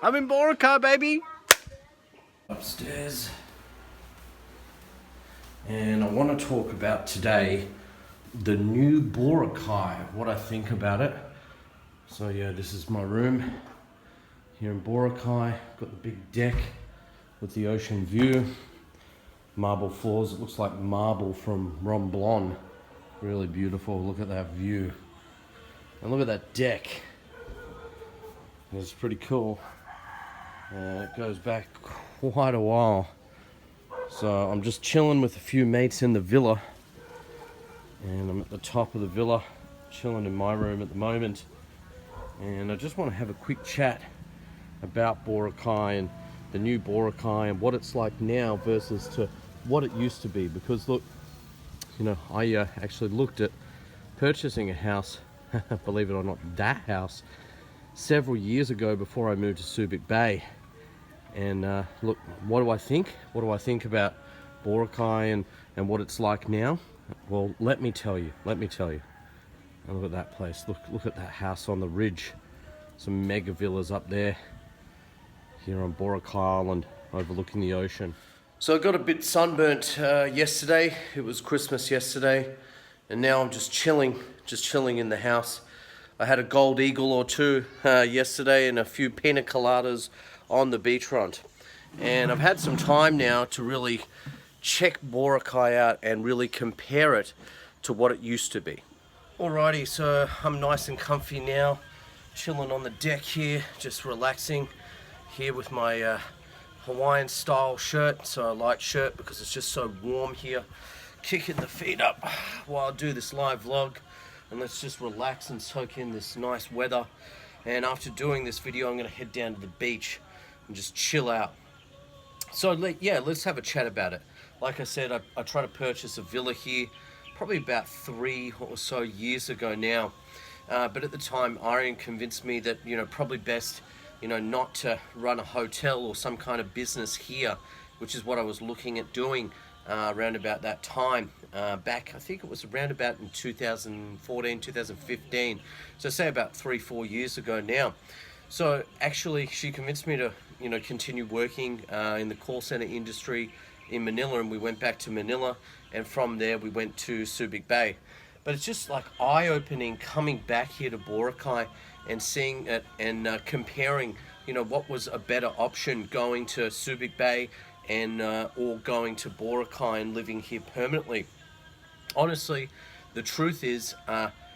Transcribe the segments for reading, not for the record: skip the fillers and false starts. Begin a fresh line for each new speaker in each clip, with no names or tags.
I'm in Boracay, baby. Upstairs. And I want to talk about today the new Boracay, what I think about it. So yeah, this is my room here in Boracay. Got the big deck with the ocean view. Marble floors, it looks like marble from Mont Blanc. Really beautiful, look at that view. And look at that deck. It's pretty cool. It goes back quite a while. So I'm just chilling with a few mates in the villa. And I'm at the top of the villa, chilling in my room at the moment. And I just want to have a quick chat about Boracay and the new Boracay and what it's like now versus to what it used to be. Because look, you know, I actually looked at purchasing a house, believe it or not, that house, several years ago before I moved to Subic Bay. And look, what do I think? What do I think about Boracay and what it's like now? Well, let me tell you. And look at that place. Look at that house on the ridge. Some mega villas up there. Here on Boracay Island, overlooking the ocean. So I got a bit sunburnt yesterday. It was Christmas yesterday. And now I'm just chilling in the house. I had a gold eagle or two yesterday and a few pina coladas on the beachfront. And I've had some time now to really check Boracay out and really compare it to what it used to be. Alrighty, so I'm nice and comfy now, chilling on the deck here, just relaxing here with my Hawaiian style shirt, so a light shirt because it's just so warm here. Kicking the feet up while I do this live vlog, and let's just relax and soak in this nice weather. And after doing this video, I'm going to head down to the beach and just chill out. So yeah, let's have a chat about it. Like I said, I tried to purchase a villa here probably about 3 or so years ago now. But at the time, Arianne convinced me that, you know, probably best, you know, not to run a hotel or some kind of business here, which is what I was looking at doing around about that time. Back, I think it was around about in 2014, 2015. So say about 3-4 years ago now. So actually, she convinced me to, you know, continue working in the call center industry in Manila, and we went back to Manila, and from there we went to Subic Bay. But it's just like eye-opening coming back here to Boracay and seeing it and comparing, you know, what was a better option, going to Subic Bay and or going to Boracay and living here permanently. Honestly, the truth is,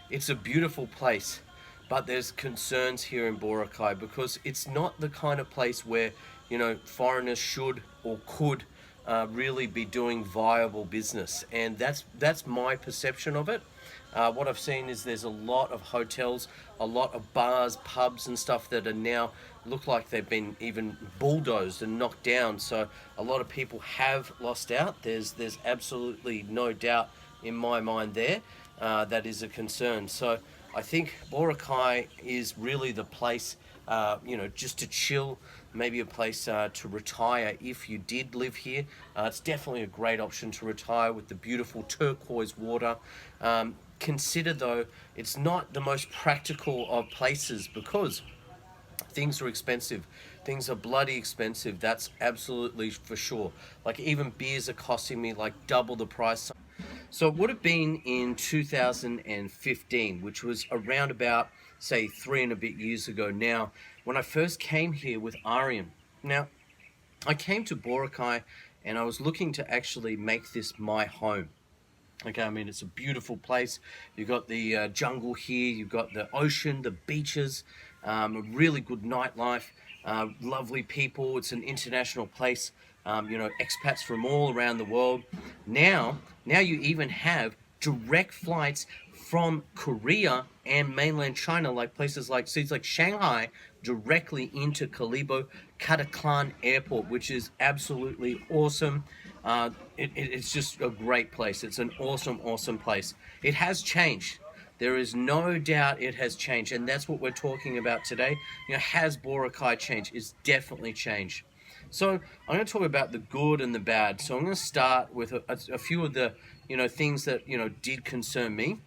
it's a beautiful place, but there's concerns here in Boracay because it's not the kind of place where, you know, foreigners should or could really be doing viable business. And that's my perception of it. What I've seen is there's a lot of hotels, a lot of bars, pubs and stuff that are now look like they've been even bulldozed and knocked down. So a lot of people have lost out. There's absolutely no doubt in my mind there. That is a concern. So I think Boracay is really the place, you know, just to chill, maybe a place to retire if you did live here. It's definitely a great option to retire with the beautiful turquoise water. Consider though, it's not the most practical of places because things are expensive. Things are bloody expensive. That's absolutely for sure. Like even beers are costing me like double the price. So it would have been in 2015, which was around about, say, 3 and a bit years ago now, when I first came here with Arianne. Now, I came to Boracay and I was looking to actually make this my home. Okay, I mean, it's a beautiful place. You've got the jungle here, you've got the ocean, the beaches, a really good nightlife, lovely people. It's an international place, you know, expats from all around the world. Now you even have direct flights from Korea and mainland China, like places like cities like Shanghai, directly into Kalibo Kataklan Airport, which is absolutely awesome. It's just a great place. It's an awesome place. It has changed. There is no doubt it has changed, and that's what we're talking about today. You know, has Boracay changed? It's definitely changed. So I'm going to talk about the good and the bad. So I'm going to start with a few of the, you know, things that, you know, did concern me.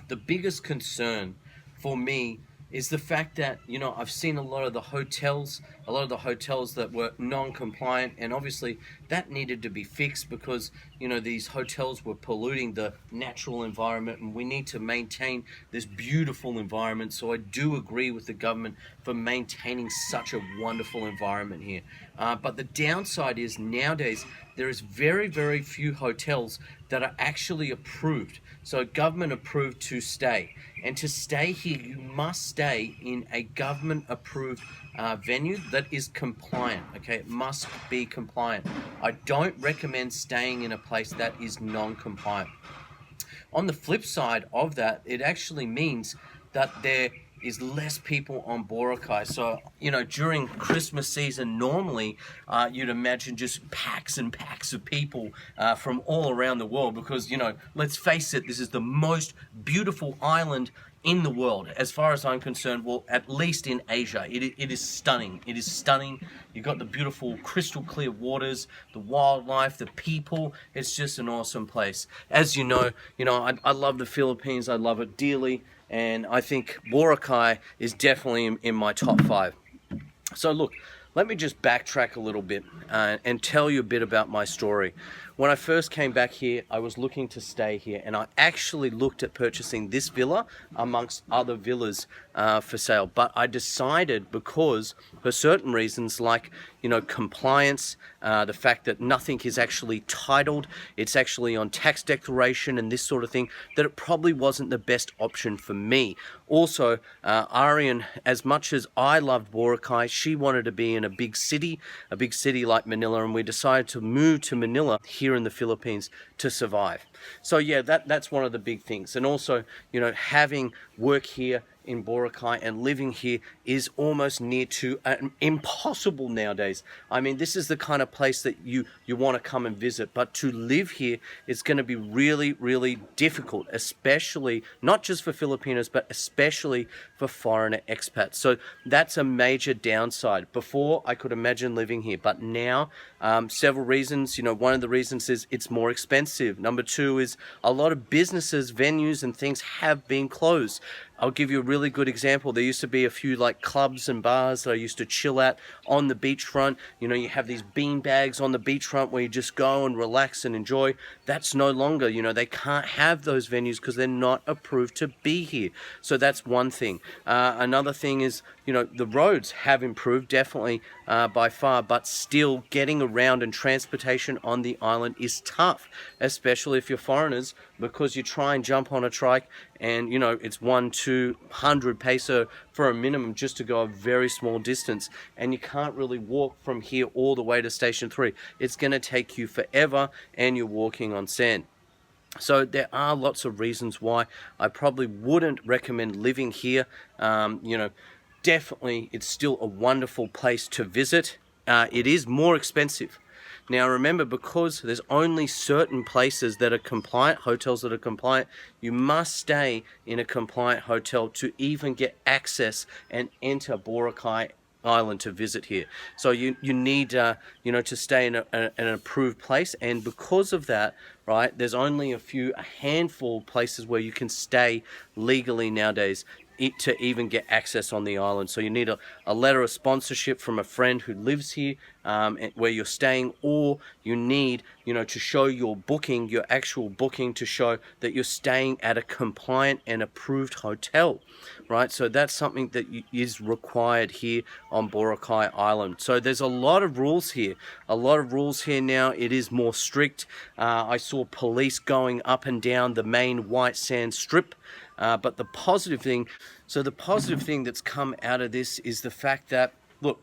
The biggest concern for me is the fact that, you know, I've seen a lot of the hotels a lot of the hotels that were non-compliant, and obviously that needed to be fixed because, you know, these hotels were polluting the natural environment, and we need to maintain this beautiful environment. So I do agree with the government for maintaining such a wonderful environment here. But the downside is nowadays there is very, very few hotels that are actually approved. So government approved to stay. And to stay here, you must stay in a government approved venue that is compliant. Okay, it must be compliant. I don't recommend staying in a place that is non-compliant. On the flip side of that, it actually means that there is less people on Boracay. So, you know, during Christmas season, normally you'd imagine just packs and packs of people from all around the world because, you know, let's face it, this is the most beautiful island in the world, as far as I'm concerned. Well, at least in Asia. It is stunning. It is stunning. You've got the beautiful crystal clear waters, the wildlife, the people. It's just an awesome place. As you know, I love the Philippines. I love it dearly. And I think Boracay is definitely in my top 5. So look, let me just backtrack a little bit and tell you a bit about my story. When I first came back here, I was looking to stay here, and I actually looked at purchasing this villa amongst other villas for sale. But I decided, because for certain reasons, like, you know, compliance, the fact that nothing is actually titled, it's actually on tax declaration and this sort of thing, that it probably wasn't the best option for me. Also, Arianne, as much as I loved Boracay, she wanted to be in a big city like Manila, and we decided to move to Manila here in the Philippines to survive. So yeah, that's one of the big things. And also, you know, having work here in Boracay and living here is almost near to impossible nowadays. I mean, this is the kind of place that you want to come and visit, but to live here is going to be really, really difficult, especially not just for Filipinos, but especially for foreigner expats. So that's a major downside. Before, I could imagine living here, but now, several reasons. You know, one of the reasons is it's more expensive. Number 2 is a lot of businesses, venues and things have been closed. I'll give you a really good example. There used to be a few like clubs and bars that I used to chill at on the beachfront. You know, you have these bean bags on the beachfront where you just go and relax and enjoy. That's no longer, you know, they can't have those venues because they're not approved to be here. So that's one thing. Another thing is, you know, the roads have improved definitely by far, but still getting around and transportation on the island is tough, especially if you're foreigners, because you try and jump on a trike and, you know, it's 100-200 peso for a minimum just to go a very small distance, and you can't really walk from here all the way to Station 3. It's going to take you forever, and you're walking on sand. So there are lots of reasons why I probably wouldn't recommend living here. You know, definitely it's still a wonderful place to visit. It is more expensive. Now remember, because there's only certain places that are compliant, hotels that are compliant, you must stay in a compliant hotel to even get access and enter Boracay Island to visit here. So you need you know, to stay in an approved place, and because of that, right, there's only a handful of places where you can stay legally nowadays to even get access on the island. So you need a letter of sponsorship from a friend who lives here where you're staying, or you need, you know, to show your booking, your actual booking, to show that you're staying at a compliant and approved hotel, right? So that's something that is required here on Boracay Island. So there's a lot of rules here, now. It is more strict. I saw police going up and down the main white sand strip. But the positive thing that's come out of this is the fact that, look,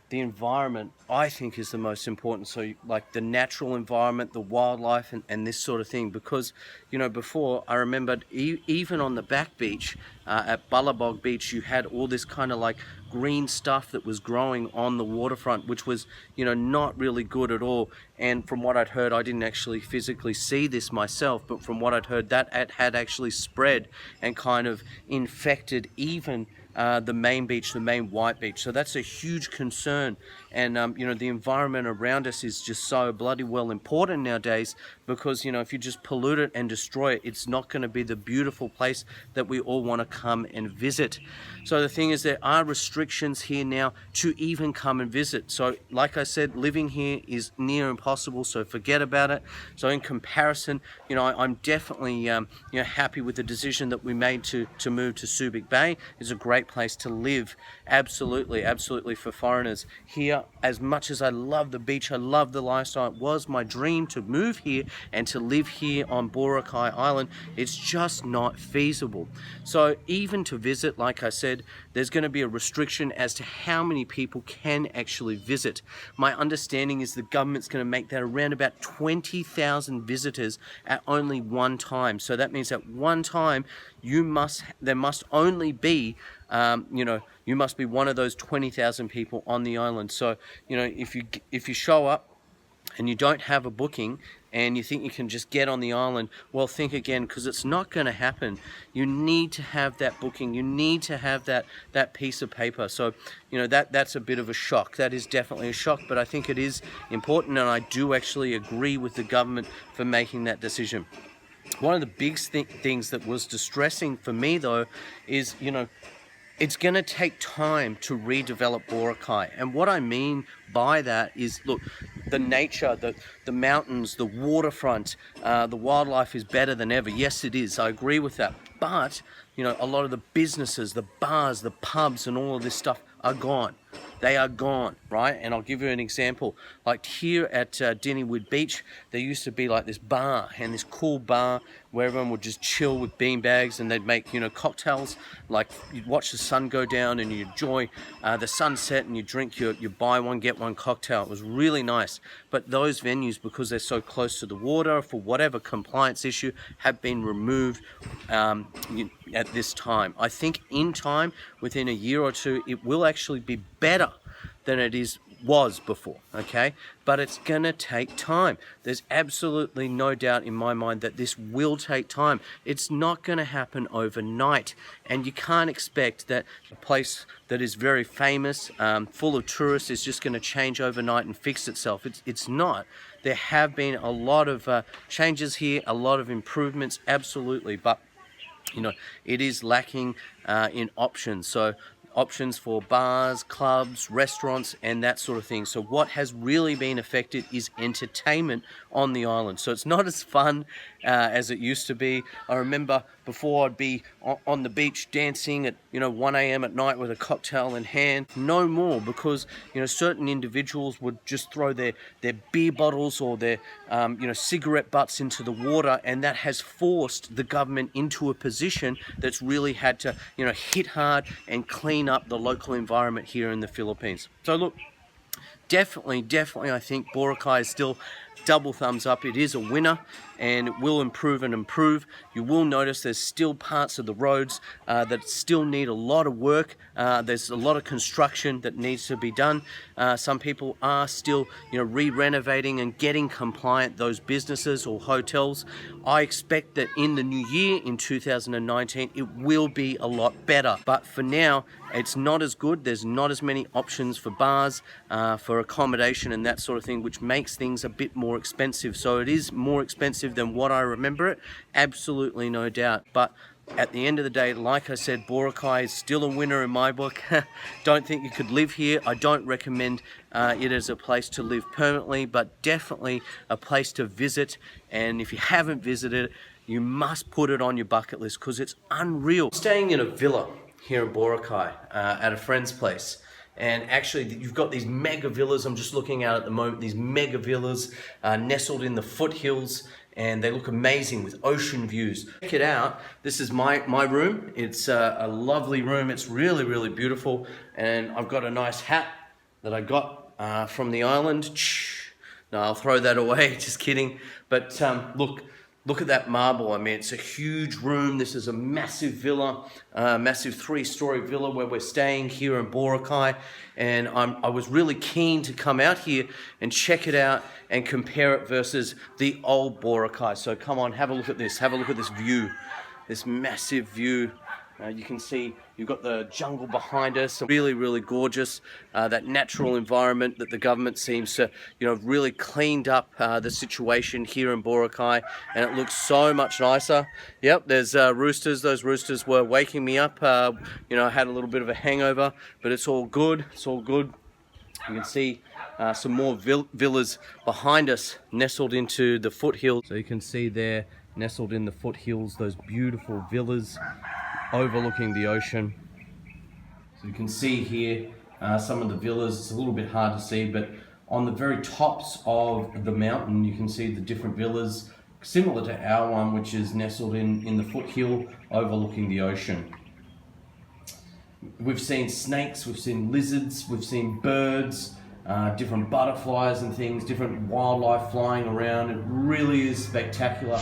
the environment, I think, is the most important. So like the natural environment, the wildlife, and this sort of thing. Because, you know, before, I remembered even on the back beach, at Balabog Beach, you had all this kind of like green stuff that was growing on the waterfront, which was, you know, not really good at all. And from what I'd heard, I didn't actually physically see this myself, but from what I'd heard, that it had actually spread and kind of infected even the main beach, the main white beach. So that's a huge concern. And you know, the environment around us is just so bloody well important nowadays, because, you know, if you just pollute it and destroy it, it's not going to be the beautiful place that we all want to come and visit. So the thing is, there are restrictions restrictions here now to even come and visit. So like I said, living here is near impossible, so forget about it. So in comparison, you know, I'm definitely you know, happy with the decision that we made to move to Subic Bay. It's a great place to live, absolutely, absolutely, for foreigners. Here, as much as I love the beach, I love the lifestyle, it was my dream to move here and to live here on Boracay Island. It's just not feasible. So even to visit, like I said, there's going to be a restriction as to how many people can actually visit. My understanding is the government's going to make that around about 20,000 visitors at only one time. So that means at one time there must only be you know, you must be one of those 20,000 people on the island. So you know, if you show up and you don't have a booking and you think you can just get on the island, well, think again, because it's not going to happen. You need to have that booking. You need to have that piece of paper. So, you know, that's a bit of a shock. That is definitely a shock, but I think it is important, and I do actually agree with the government for making that decision. One of the big things that was distressing for me, though, is, you know, it's going to take time to redevelop Boracay. And what I mean by that is, look, the nature, the mountains, the waterfront, the wildlife is better than ever. Yes, it is. I agree with that. But, you know, a lot of the businesses, the bars, the pubs, and all of this stuff are gone. They are gone, right? And I'll give you an example. Like here at Dinnywood Beach, there used to be like this bar, and this cool bar where everyone would just chill with beanbags, and they'd make, you know, cocktails. Like you'd watch the sun go down and you enjoy the sunset, and you drink your buy one get one cocktail. It was really nice. But those venues, because they're so close to the water, for whatever compliance issue, have been removed at this time. I think in time, within a year or two, it will actually be better than it was before, okay? But it's gonna take time. There's absolutely no doubt in my mind that this will take time. It's not gonna happen overnight, and you can't expect that a place that is very famous, full of tourists, is just gonna change overnight and fix itself. It's not. There have been a lot of changes here, a lot of improvements, absolutely, but you know, it is lacking in options. So options for bars, clubs, restaurants, and that sort of thing. So what has really been affected is entertainment on the island. So it's not as fun as it used to be. I remember before I'd be on the beach dancing at 1 a.m. at night with a cocktail in hand. No more, because certain individuals would just throw their beer bottles or their cigarette butts into the water, and that has forced the government into a position that's really had to hit hard and clean up the local environment here in the Philippines. So look, definitely I think Boracay is still double thumbs up. It is a winner, and it will improve and improve. You will notice there's still parts of the roads that still need a lot of work. There's a lot of construction that needs to be done. Some people are still re-renovating and getting compliant, those businesses or hotels. I expect that in the new year, in 2019, it will be a lot better. But for now, it's not as good. There's not as many options for bars, for accommodation and that sort of thing, which makes things a bit more expensive. So it is more expensive than what I remember it, absolutely no doubt. But at the end of the day, like I said, Boracay is still a winner in my book. Don't think you could live here. I don't recommend it as a place to live permanently, but definitely a place to visit. And if you haven't visited it, you must put it on your bucket list, because it's unreal. Staying in a villa here in Boracay at a friend's place. And actually, you've got these mega villas. I'm just looking out at the moment, these mega villas nestled in the foothills, and they look amazing with ocean views. Check it out. This is my room. It's a lovely room. It's really, really beautiful. And I've got a nice hat that I got from the island. No, I'll throw that away, just kidding. But look at that marble. I mean, it's a huge room. This is a massive villa, massive 3-story villa where we're staying here in Boracay. And I was really keen to come out here and check it out and compare it versus the old Boracay. So come on, have a look at this. Have a look at this view, this massive view You can see you've got the jungle behind us, really, really gorgeous. That natural environment that the government seems to, really cleaned up the situation here in Boracay, and it looks so much nicer. Yep, there's roosters. Those roosters were waking me up. I had a little bit of a hangover, but it's all good. It's all good. You can see some more villas behind us, nestled into the foothills. So you can see there, nestled in the foothills, those beautiful villas overlooking the ocean. So you can see here some of the villas. It's a little bit hard to see, but on the very tops of the mountain you can see the different villas, similar to our one, which is nestled in the foothill overlooking the ocean. We've seen snakes, we've seen lizards, we've seen birds, different butterflies and things, different wildlife flying around. It really is spectacular.